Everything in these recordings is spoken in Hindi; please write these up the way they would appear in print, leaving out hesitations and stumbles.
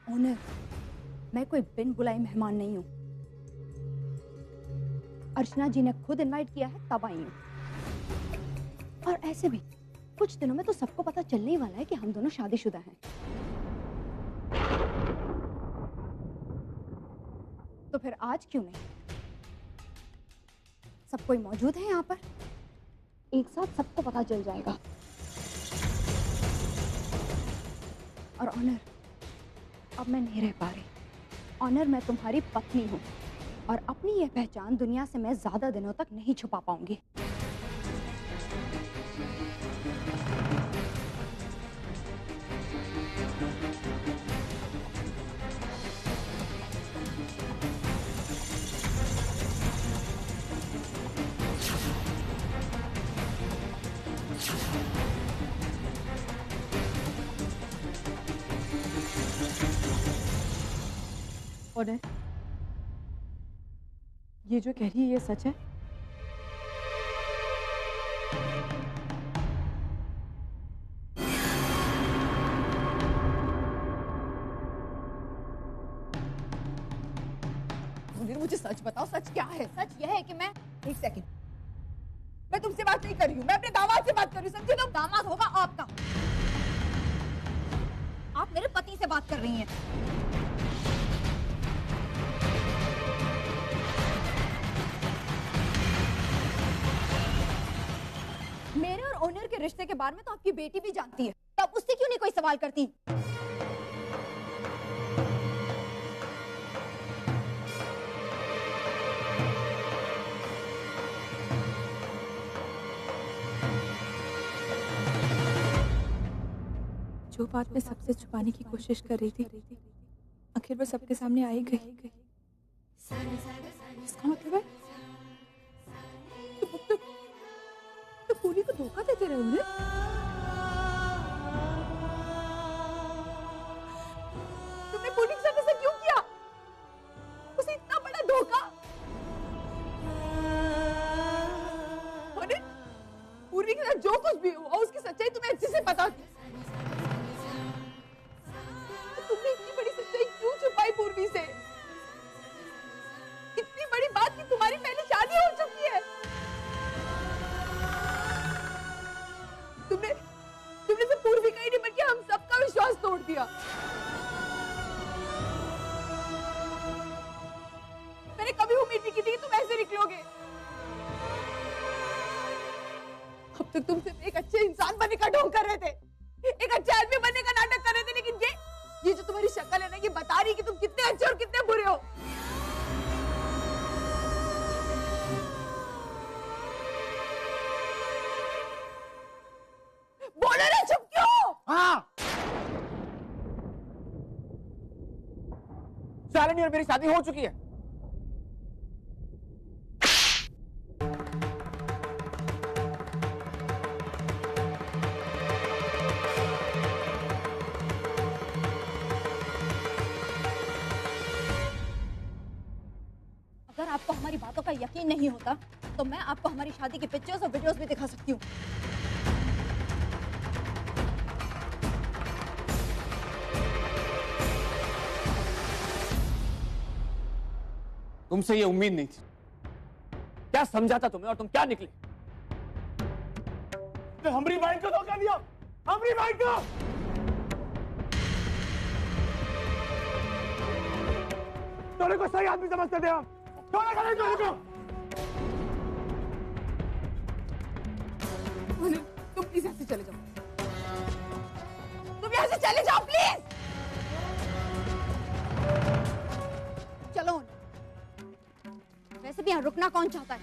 ऑनर, मैं कोई बिन बुलाए मेहमान नहीं हूँ। अर्चना जी ने खुद इनवाइट किया है तब आई हूँ। और ऐसे भी कुछ दिनों में तो सबको पता चलने ही वाला है कि हम दोनों शादीशुदा हैं। तो फिर आज क्यों नहीं? सब कोई मौजूद है यहाँ पर, एक साथ सबको पता चल जाएगा। और ऑनर, अब मैं नहीं रह पा रही। ऑनर, मैं तुम्हारी पत्नी हूँ और अपनी यह पहचान दुनिया से मैं ज्यादा दिनों तक नहीं छुपा पाऊंगी। ऑनर, ये जो कह रही है ये सच है? मुझे सच बताओ, सच क्या है? सच यह है कि मैं एक सेकंड, मैं तुमसे बात नहीं कर रही हूँ, मैं अपने दामाद से बात कर रही हूँ। समझे? तो दामाद होगा आपका। आप मेरे पति से बात कर रही हैं। मेरे और ओनर के रिश्ते के बारे में तो आपकी बेटी भी जानती है, तब उससे क्यों नहीं कोई सवाल करती? जो बात मैं सबसे छुपाने की कोशिश कर रही थी, आखिर वो सबके सामने आ ही गई। इसका मतलब है तो पूरी को धोखा देते रहे उन्हें। तुमने पूरी के साथ ऐसा क्यों किया? उसे इतना बड़ा धोखा। पूरी के साथ जो कुछ भी हुआ उसकी सच्चाई तुम्हें अच्छे से पता थी। तुमने इतनी बड़ी सच्चाई क्यों छुपाई पूर्वी से? इतनी बड़ी बात कि तुम्हारी पहले शादी हो चुकी है। तुमने से पूर्वी का ही नहीं बल्कि हम सबका विश्वास तोड़ दिया। मैंने कभी उम्मीद नहीं की थी कि तुम ऐसे निकलोगे। अब तक तुम सिर्फ एक अच्छे इंसान बनने का ढोंग कर रहे थे, एक अच्छे आदमी बनने का नाटक कर रहे थे, लेकिन ये जो तुम्हारी शक्ल है ना, ये बता रही कि तुम कितने अच्छे और कितने बुरे हो। बोलो ना, चुप क्यों? हाँ, शालिनी और मेरी शादी हो चुकी है। अगर आपको हमारी बातों का यकीन नहीं होता तो मैं आपको हमारी शादी की पिक्चर्स और वीडियोस भी दिखा सकती हूँ। तुमसे ये उम्मीद नहीं थी। क्या समझा था तुम्हें और तुम क्या निकले? तो हमारी बाइक को धोखा दिया, हमारी बाइक को। तोरे को सही आदमी समझते थे हम। तोरे को तुम प्लीज यहाँ से चले जाओ। तुम यहाँ से चले जाओ प्लीज। चलो, वैसे भी यहाँ रुकना कौन चाहता है?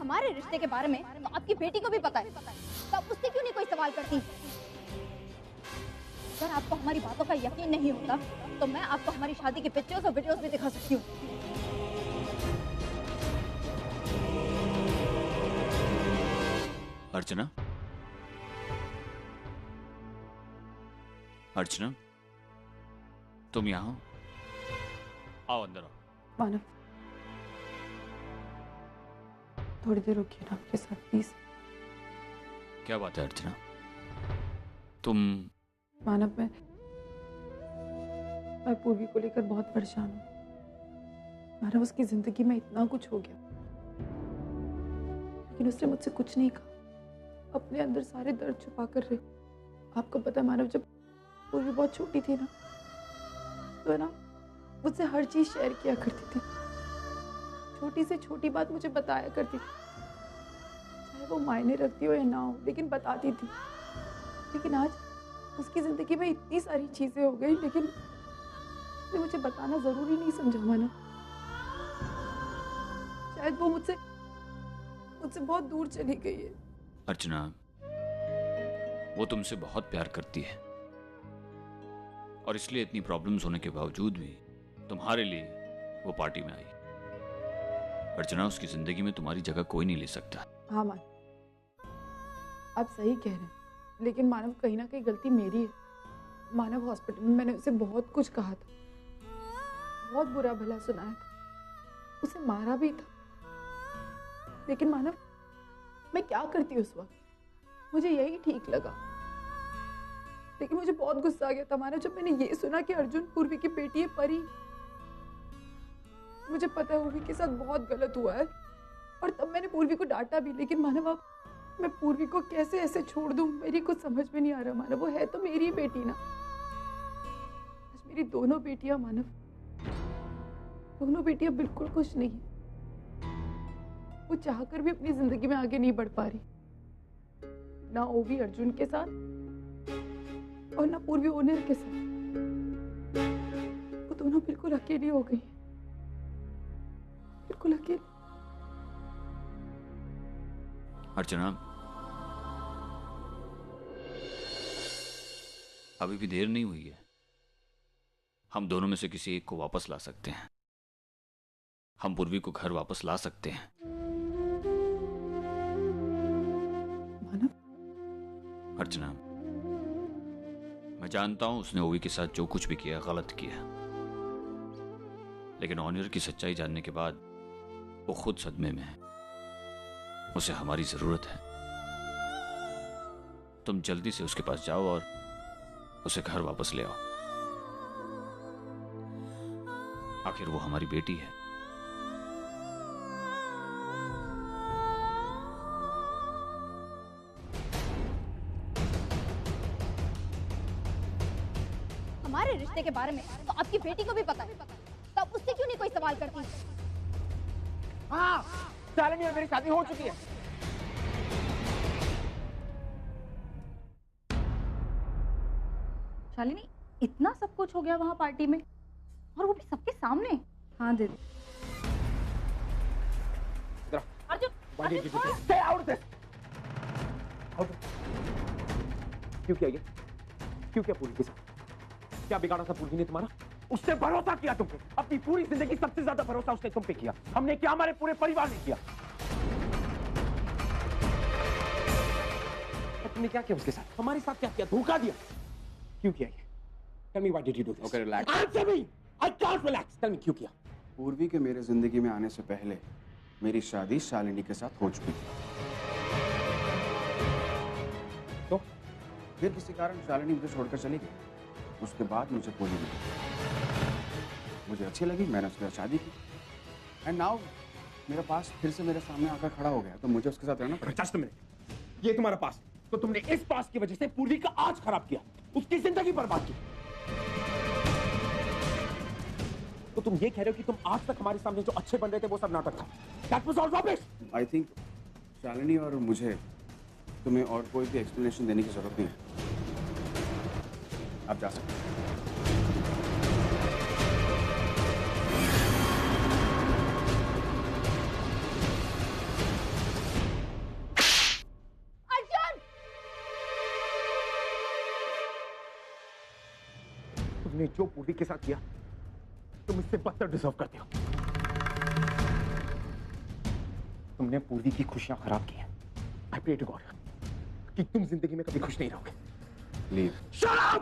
हमारे रिश्ते के बारे में तो आपकी बेटी को भी पता है, तब उससे क्यों नहीं कोई सवाल करती? अगर आपको हमारी बातों का यकीन नहीं होता तो मैं आपको हमारी शादी की पिक्चर्स और वीडियोस भी दिखा सकती हूँ। अर्चना, अर्चना, तुम यहाँ आओ, अंदर आओ। मानव, थोड़ी देर रुकिए ना आपके साथ प्लीज। क्या बात है अर्चना? तुम मानव, मैं पूर्वी को लेकर बहुत परेशान हूँ। मानव, उसकी जिंदगी में इतना कुछ हो गया, लेकिन उसने मुझसे कुछ नहीं कहा। अपने अंदर सारे दर्द छुपा कर रहे। आपको पता है मानव, जब पूर्वी बहुत छोटी थी ना, तो है ना, मुझसे हर चीज शेयर किया करती थी। छोटी से छोटी बात मुझे बताया करती थी, चाहे वो मायने रखती हो या ना हो, लेकिन बताती थी। लेकिन आज उसकी जिंदगी में इतनी सारी चीजें हो गई, लेकिन उसने मुझे बताना जरूरी नहीं समझा। माना, शायद वो मुझसे बहुत दूर चली गई है। अर्चना, वो तुमसे बहुत प्यार करती है और इसलिए इतनी प्रॉब्लम्स होने के बावजूद भी तुम्हारे लिए वो पार्टी में आई। अर्चना, उसकी जिंदगी में तुम्हारी जगह कोई नहीं ले सकता। हाँ मान, आप सही कह रहे हैं, लेकिन मानव कहीं ना कहीं गलती मेरी है। मानव, हॉस्पिटल में मैंने उसे बहुत कुछ कहा था, बहुत बुरा भला सुनाया था, उसे मारा भी था। लेकिन मानव, मैं क्या करती उस वक्त? मुझे यही ठीक लगा। लेकिन मुझे बहुत गुस्सा आ गया था मानव, जब मैंने ये सुना कि अर्जुन पूर्वी की बेटी है परी। मुझे पता है पूर्वी के साथ बहुत गलत हुआ है, और तब मैंने पूर्वी को डांटा भी। लेकिन मानव, अब मैं पूर्वी को कैसे ऐसे छोड़ दूं? मेरी कुछ समझ में नहीं आ रहा मानव। वो है तो मेरी ही बेटी ना। आज मेरी दोनों बेटियां मानव, दोनों बेटियां बिल्कुल खुश नहीं है। वो चाहकर भी अपनी जिंदगी में आगे नहीं बढ़ पा रही। ना वो भी अर्जुन के साथ और ना पूर्वी ओनर के साथ। वो दोनों बिल्कुल अकेली हो गई, बिल्कुल अकेली। अर्चना, अभी भी देर नहीं हुई है। हम दोनों में से किसी एक को वापस ला सकते हैं। हम पूर्वी को घर वापस ला सकते हैं। मानव, अर्चना, मैं जानता हूं उसने ओवी के साथ जो कुछ भी किया गलत किया, लेकिन ऑनर की सच्चाई जानने के बाद वो खुद सदमे में है। उसे हमारी जरूरत है। तुम जल्दी से उसके पास जाओ और उसे घर वापस ले आओ। आखिर वो हमारी बेटी है। हमारे रिश्ते के बारे में तो आपकी बेटी को भी पता है, तब उससे क्यों नहीं कोई सवाल करती? हाँ, शालिनी और मेरी शादी हो चुकी है। शालिनी, इतना सब कुछ हो गया वहां पार्टी में, और वो भी सबके सामने? हाँ दीदी। Arjun, Stay out of this. क्यों किया ये? क्यों किया पूरी के साथ? क्या बिगाड़ा था पूरी ने तुम्हारा? उससे भरोसा किया तुम पे। अपनी पूरी जिंदगी सबसे ज्यादा भरोसा उसने तुम पे किया। हमने क्या? हमारे पूरे परिवार ने किया। तुमने क्या किया उसके साथ? हमारे साथ क्या किया? धोखा दिया। क्यों किया ये? Tell me why did you do this? Okay, relax. Answer me. I can't relax. Tell me क्यों किया? पूर्वी के मेरे जिंदगी में आने से पहले मेरी शादी शालिनी के साथ हो चुकी थी। तो फिर किसी कारण शालिनी मुझे छोड़कर चली गई। उसके बाद मुझे पूर्वी मिली, मुझे अच्छी लगी, मैंने उसके साथ शादी की। एंड नाउ मेरा पास फिर से मेरे सामने आकर खड़ा हो गया, तो मुझे उसके साथ रहना पड़ा। Just a minute. ये तुम्हारा पास, तो तुमने इस पास की वजह से पूर्वी का आज खराब किया, उसकी जिंदगी बर्बाद की। तो तुम ये कह रहे हो कि तुम आज तक हमारे सामने जो अच्छे बन रहे थे वो सब नाटक था? That was all rubbish. I think Shalini और मुझे तुम्हें और कोई भी एक्सप्लेनेशन देने की जरूरत नहीं है। आप जा सकते हैं। तुमने जो पूर्वी के साथ किया, तुम इससे बदतर डिजर्व करते हो। तुमने पूर्वी की खुशियां खराब की हैं। I pray to God कि तुम जिंदगी में कभी खुश नहीं रहोगे। लीव। Shut up!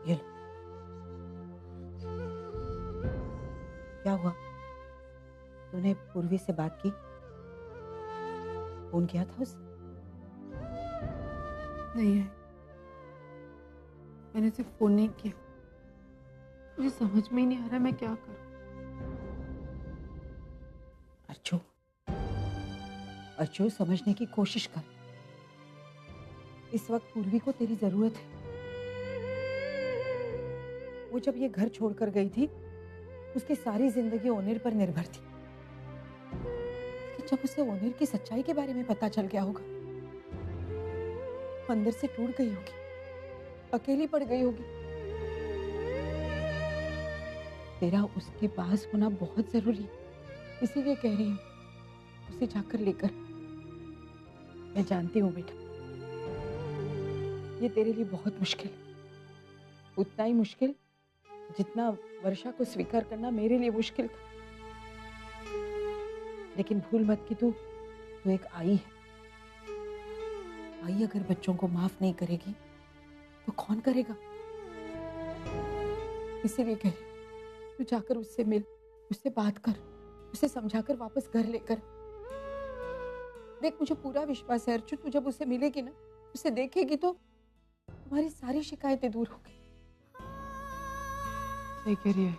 ये लो। क्या हुआ? तूने पूर्वी से बात की? फोन किया था उससे? नहीं है, मैंने सिर्फ फोन नहीं किया। मुझे समझ में ही नहीं आ रहा मैं क्या करूं। अर्चू, अर्चू समझने की कोशिश कर। इस वक्त पूर्वी को तेरी जरूरत है। वो जब ये घर छोड़कर गई थी, उसकी सारी जिंदगी ओनेर पर निर्भर थी। लेकिन जब उसे ओनेर की सच्चाई के बारे में पता चल गया होगा, अंदर से टूट गई होगी, अकेली पड़ गई होगी। तेरा उसके पास होना बहुत जरूरी है, इसीलिए कह रही हूँ उसे जाकर लेकर। मैं जानती हूँ बेटा, ये तेरे लिए बहुत मुश्किल है, उतना ही मुश्किल जितना वर्षा को स्वीकार करना मेरे लिए मुश्किल था। लेकिन भूल मत कि तू एक आई है। आई अगर बच्चों को माफ नहीं करेगी तो कौन करेगा? इसीलिए कह रही, तू जाकर उससे मिल, उससे बात कर, उसे समझाकर वापस घर लेकर। देख, मुझे पूरा विश्वास है अर्चू, तू जब उसे मिलेगी ना, उसे देखेगी तो तुम्हारी सारी शिकायतें दूर होगी। सही कह रही है।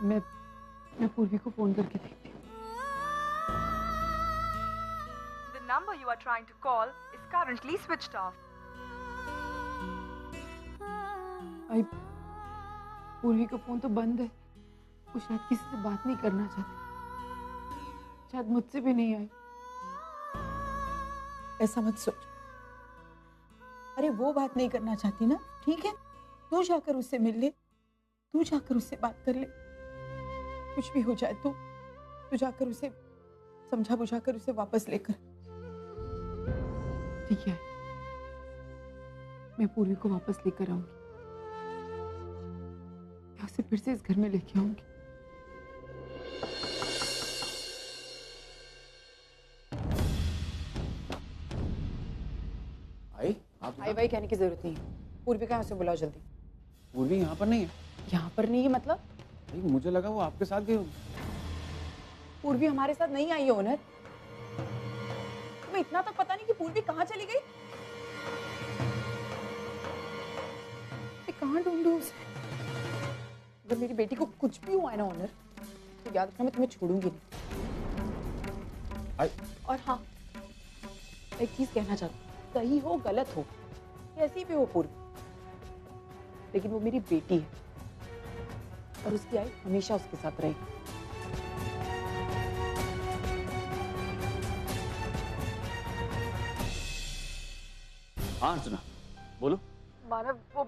मैं पूर्वी को फोन करके देखती हूँ। The number you are trying to call is currently switched off. आई, पूर्वी का फोन तो बंद है। वो शायद किसी से बात नहीं करना चाहती, शायद मुझसे भी नहीं आई। ऐसा मत सोच। अरे वो बात नहीं करना चाहती ना, ठीक है, तू जाकर उससे मिल ले, तू जाकर उससे बात कर ले। कुछ भी हो जाए तो तू जाकर उसे समझा बुझाकर उसे वापस लेकर। ठीक है, मैं पूर्वी को वापस लेकर आऊंगी, मैं उसे फिर से इस घर में लेके आऊंगी। आई आप भाई भाई कहने की जरूरत नहीं है। पूर्वी का यहाँ से बुलाओ जल्दी। पूर्वी यहाँ पर नहीं है। यहाँ पर नहीं है मतलब? भाई मुझे लगा वो आपके साथ गई होगी। पूर्वी हमारे साथ नहीं आई है ओनर। तुम्हें इतना तक पता नहीं कि पूर्वी कहाँ चली गई? मैं कहाँ ढूंढूं उसे? अगर मेरी बेटी को कुछ भी हुआ है ना ओनर, तो याद रखना मैं तुम्हें छोड़ूंगी नहीं। और हाँ, एक चीज कहना चाहती हूँ, सही हो गलत हो, कैसी भी हो पूर्वी, लेकिन वो मेरी बेटी है और उसकी आई हमेशा उसके साथ रहेगी। हाँ अर्चना, बोलो। मानव, वो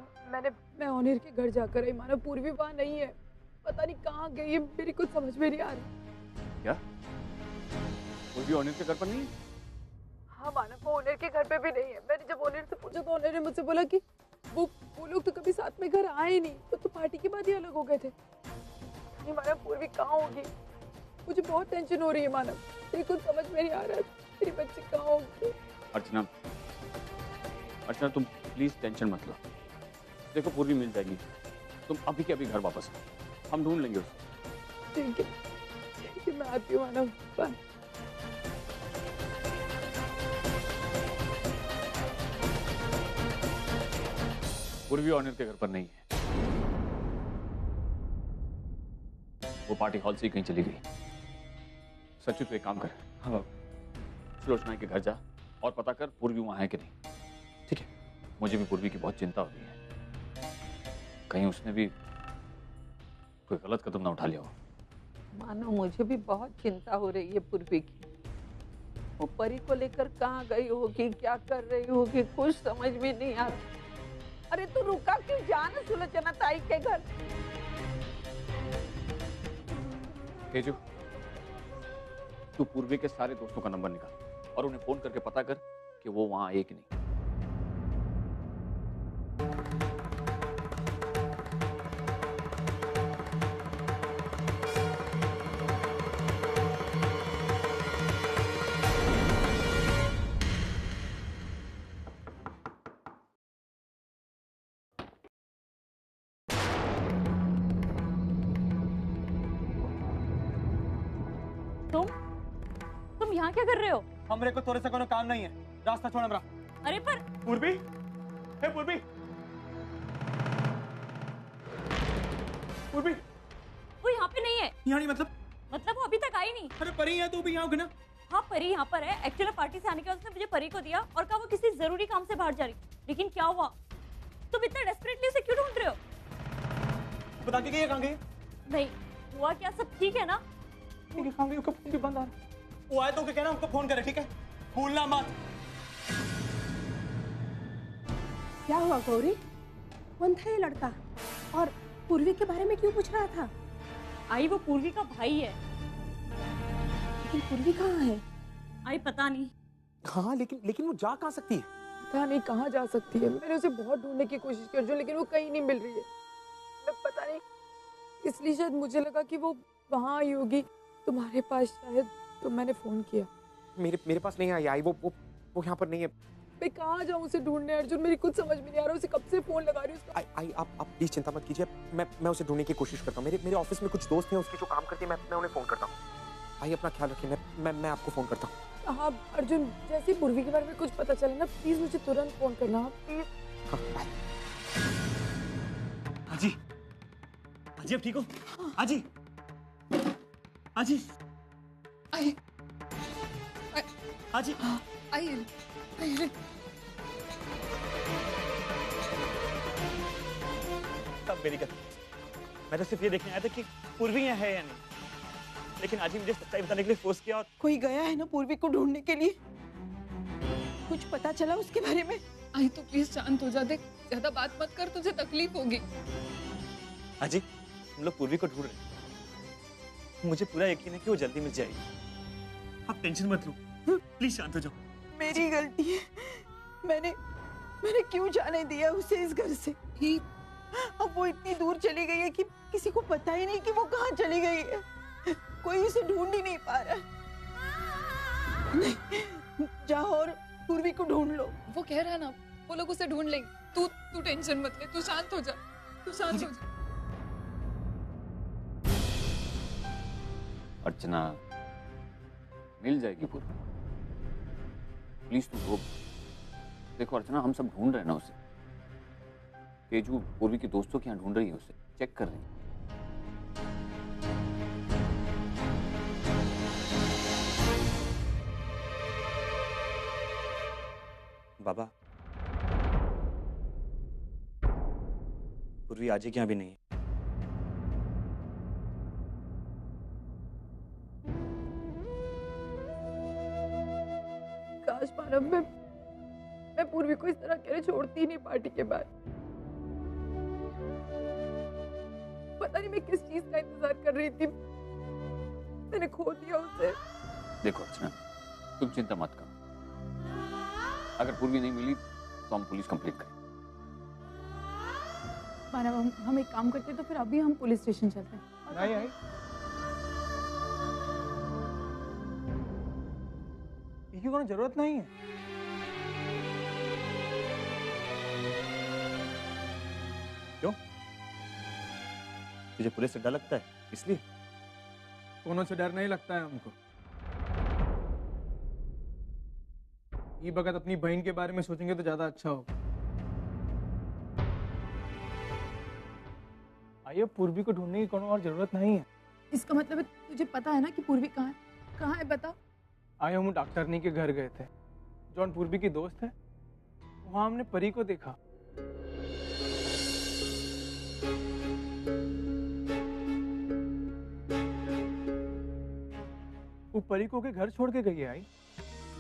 मैं ओनेर के घर जाकर आई। मानव, पूर्वी वहां नहीं है, पता नहीं कहाँ गई है, मेरी कुछ समझ में नहीं आ रही। क्या पूर्वी ओनेर के घर पर नहीं है? हाँ मानव, वो ओनेर के घर पे भी नहीं है। मैंने जब ओनेर से पूछा तो ओनेर ने मुझसे बोला कि वो लोग तो कभी साथ में घर आए ही नहीं, वो तो पार्टी के बाद ही अलग हो गए थे। नहीं मानव, पूर्वी कहाँ होगी? मुझे बहुत टेंशन हो रही है मानव, मेरी कुछ समझ में नहीं आ रहा है, मेरी बच्ची कहाँ होगी? अर्चना, अर्चना तुम प्लीज टेंशन मत लो। देखो पूर्वी मिल जाएगी, तुम अभी के अभी घर वापस आओ, हम ढूंढ लेंगे उसे। ठीक है, मैं आती हूँ मानव, बाय। पूर्वी ऑनर के घर पर नहीं है, वो पार्टी हॉल से ही कहीं चली गई। सच्चू तो एक काम कर, हाँ सुलोचना के घर जा और पता कर पूर्वी वहां है कि नहीं, ठीक है? मुझे भी पूर्वी की बहुत चिंता हो रही है, कहीं उसने भी कोई गलत कदम ना उठा लिया हो। मानो मुझे भी बहुत चिंता हो रही है पूर्वी की। वो परी को लेकर कहाँ गई होगी, क्या कर रही होगी, कुछ समझ में नहीं आ रहा। अरे तू रुका क्यों? जाना सुलोचना ताई के घर। तेजू, तू पूर्वी के सारे दोस्तों का नंबर निकाल और उन्हें फोन करके पता कर कि वो वहां आए कि नहीं। तुम यहाँ क्या कर रहे हो? हमरे को तोरे से कोनो काम नहीं है, रास्ता छोड़ हमरा। अरे पर पूर्वी, हे पूर्वी, पूर्वी, वो यहाँ पे नहीं है। यहाँ नहीं मतलब वो अभी तक आई नहीं। अरे परी है, तू भी यहाँ होगी ना? हाँ, परी यहाँ पर है। एक्चुअली पार्टी से आने के बाद उसने मुझे परी को दिया और कहा वो किसी जरूरी काम से बाहर जा रही। लेकिन क्या हुआ? तुम इतना डेस्परेटली उसे क्यों ढूंढ रहे हो? बता के कहाँ गई? नहीं हुआ क्या, सब ठीक है ना? कहाँ गई? उसका फोन भी बंद आ रहा। वो आए तो कहना हमको फोन करे, ठीक है? भूलना मत। क्या हुआ गौरी? कौन था ये लड़का और पूर्वी के बारे में क्यों पूछ रहा था? आई वो पूर्वी का भाई है। लेकिन पूर्वी कहाँ है? आई पता नहीं। हाँ लेकिन वो जा कहाँ सकती है? पता नहीं कहाँ जा सकती है। मैंने उसे बहुत ढूंढने की कोशिश की अर्जुन, लेकिन वो कहीं नहीं मिल रही है। मैं पता नहीं, इसलिए शायद मुझे लगा कि वो वहाँ आई होगी तुम्हारे पास शायद, तो मैंने फोन किया। मेरे पास नहीं आई। वो यहाँ पर नहीं है। मैं कहाँ जाऊँ उसे ढूंढने अर्जुन? मेरी कुछ समझ में नहीं आ रहा। उसे कब से फोन लगा रही हूँ। आप प्लीज चिंता मत कीजिए। मैं उसे ढूंढने की कोशिश करता हूँ। मेरे ऑफिस में कुछ दोस्त हैं उसके जो काम करते हैं, मैं उन्हें फोन करता हूँ। आई अपना ख्याल रखिए। मैं आपको फोन करता हूँ। हाँ अर्जुन, जैसे ही पूर्वी के बारे में कुछ पता चले ना, प्लीज मुझे तुरंत फोन करना प्लीज। हाँ बाय। हाजी अब ठीक हो? हाजी हाजी आई हाजी आई तब मेरी गलती। मैं तो सिर्फ ये देखने आया था कि पूर्वी यहाँ है या नहीं, लेकिन आज ही मुझे सच्चाई बताने के लिए फोर्स किया। और कोई गया है ना पूर्वी को ढूंढने के लिए? कुछ पता चला उसके बारे में? आई तो प्लीज शांत हो जा, देख ज्यादा बात मत कर, तुझे तकलीफ होगी। हाजी हम लोग पूर्वी को ढूंढ रहे हैं। मुझे पूरा यकीन है कि वो जल्दी मिल जाएगी। आप टेंशन मत लो, प्लीज शांत हो जाओ। मेरी गलती है। मैंने क्यों जाने दिया उसे इस घर से? अब वो इतनी दूर चली गई है कि किसी को पता ही नहीं कि वो कहाँ चली गई है। कोई उसे ढूंढ ही नहीं पा रहा। नहीं, जाओ और पूर्वी को ढूंढ लो। वो कह रहा है ना, वो लोग उसे ढूंढ लेंगे। तू टेंशन मत ले, तू शांत हो जा, तू शांत हो जा। अर्चना, मिल जाएगी पूर्वी। प्लीज तू रो। देखो अर्चना, हम सब ढूंढ रहे हैं ना उसे। तेजू पूर्वी के दोस्तों के यहाँ ढूंढ रही है उसे, चेक कर रही है। बाबा, पूर्वी आज के यहाँ भी नहीं है। काश मानव, मैं पूर्वी को इस तरह अकेले छोड़ती ही नहीं पार्टी के बाद। पता नहीं मैं किस चीज का इंतजार कर रही थी, मैंने खो दिया उसे। देखो अर्चना, तुम चिंता मत करो। अगर पूर्वी नहीं मिली तो हम पुलिस कंप्लेंट करें। मानव, हम एक काम करते तो फिर अभी हम पुलिस स्टेशन चलते हैं। नहीं आई, इसकी कोई जरूरत नहीं है। क्यों? तुझे पुलिस से डर लगता है इसलिए? कोनो से डर नहीं लगता है हमको। ये बगत अपनी बहन के बारे में सोचेंगे तो ज्यादा अच्छा होगा। आइए, पूर्वी को ढूंढने की कोनो और जरूरत नहीं है। इसका मतलब है तुझे पता है ना कि पूर्वी कहाँ है बता। आए हम डॉक्टरनी के घर गए थे, जॉन पूर्वी की दोस्त है। वहां हमने परी को देखा। वो परी को के घर छोड़ के गई है। आई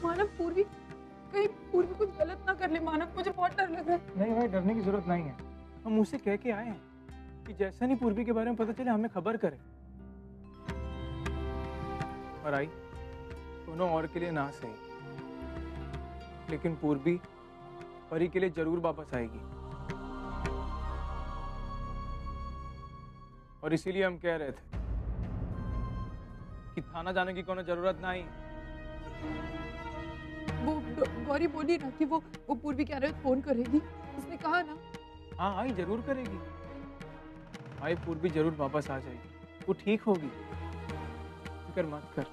मानव, पूर्वी कहीं पूर्वी कुछ गलत ना कर ले। मानव, मुझे बहुत डर लग रहा है। नहीं भाई, डरने की जरूरत नहीं है। हम उसे कह के आए हैं कि जैसा नहीं पूर्वी के बारे में पता चले हमें खबर करे। और आई दोनों और के लिए ना सही, लेकिन पूर्वी परी के लिए जरूर वापस आएगी। और इसीलिए हम कह रहे थे कि थाना जाने की कोनो जरूरत नहीं। वो गौरी बोली ना कि वो पूर्वी कह रहे फोन करेगी, उसने कहा ना। हाँ आई जरूर करेगी। आई पूर्वी जरूर वापस आ जाएगी, वो ठीक होगी, फिक्र मत कर।